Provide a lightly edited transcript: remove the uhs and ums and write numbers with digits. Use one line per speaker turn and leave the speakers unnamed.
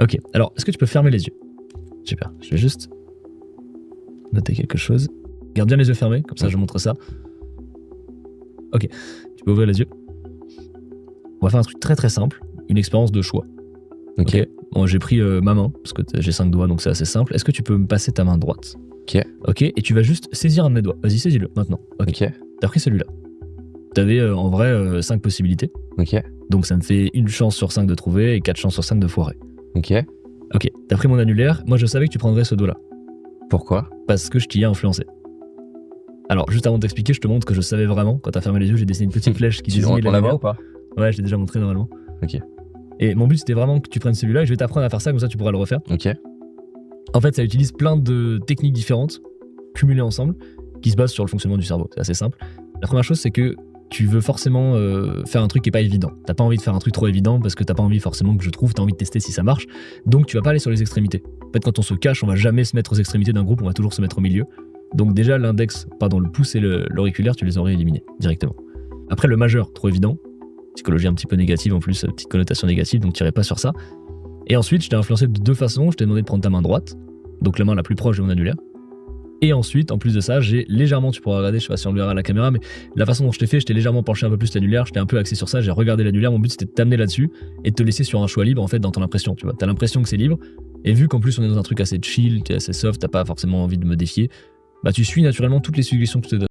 Ok, alors est-ce que tu peux fermer les yeux? Super, je vais juste noter quelque chose. Garde bien les yeux fermés, comme ça je montre ça. Ok, tu peux ouvrir les yeux. On va faire un truc très très simple, une expérience de choix. Ok. Bon, j'ai pris ma main, parce que j'ai 5 doigts, donc c'est assez simple. Est-ce que tu peux me passer ta main droite?
Ok.
Ok, et tu vas juste saisir un de mes doigts. Vas-y, saisis-le, maintenant. Ok. T'as pris celui-là. T'avais en vrai 5 possibilités.
Ok.
Donc ça me fait une chance sur 5 de trouver et 4 chances sur 5 de foirer.
Ok.
Ok, t'as pris mon annulaire. Moi je savais que tu prendrais ce doigt-là.
Pourquoi?
Parce que je t'y ai influencé. Alors, juste avant de t'expliquer, je te montre que je savais vraiment. Quand t'as fermé les yeux, j'ai dessiné une petite flèche qui désignait
Tu l'as ou pas?
Ouais, je l'ai déjà montré normalement.
Ok.
Et mon but, c'était vraiment que tu prennes celui-là et je vais t'apprendre à faire ça, comme ça tu pourras le refaire.
Ok.
En fait, ça utilise plein de techniques différentes, cumulées ensemble, qui se basent sur le fonctionnement du cerveau. C'est assez simple. La première chose, c'est que tu veux forcément faire un truc qui est pas évident. T'as pas envie de faire un truc trop évident parce que t'as pas envie forcément que je trouve, t'as envie de tester si ça marche. Donc tu vas pas aller sur les extrémités. En fait, quand on se cache, on va jamais se mettre aux extrémités d'un groupe, on va toujours se mettre au milieu. Donc déjà, le pouce et l'auriculaire, tu les aurais éliminés directement. Après, le majeur, trop évident. Psychologie un petit peu négative en plus, petite connotation négative, donc t'irais pas sur ça. Et ensuite, je t'ai influencé de 2 façons. Je t'ai demandé de prendre ta main droite, donc la main la plus proche de mon annulaire. Et ensuite, en plus de ça, j'ai légèrement, tu pourras regarder, je sais pas si on le verra à la caméra, mais la façon dont je t'ai fait, je t'ai légèrement penché un peu plus l'annulaire, je t'ai un peu axé sur ça, j'ai regardé l'annulaire, mon but c'était de t'amener là-dessus et de te laisser sur un choix libre en fait dans ton impression, tu vois. T'as l'impression que c'est libre, et vu qu'en plus on est dans un truc assez chill, assez soft, t'as pas forcément envie de me défier, bah tu suis naturellement toutes les suggestions que je te donne.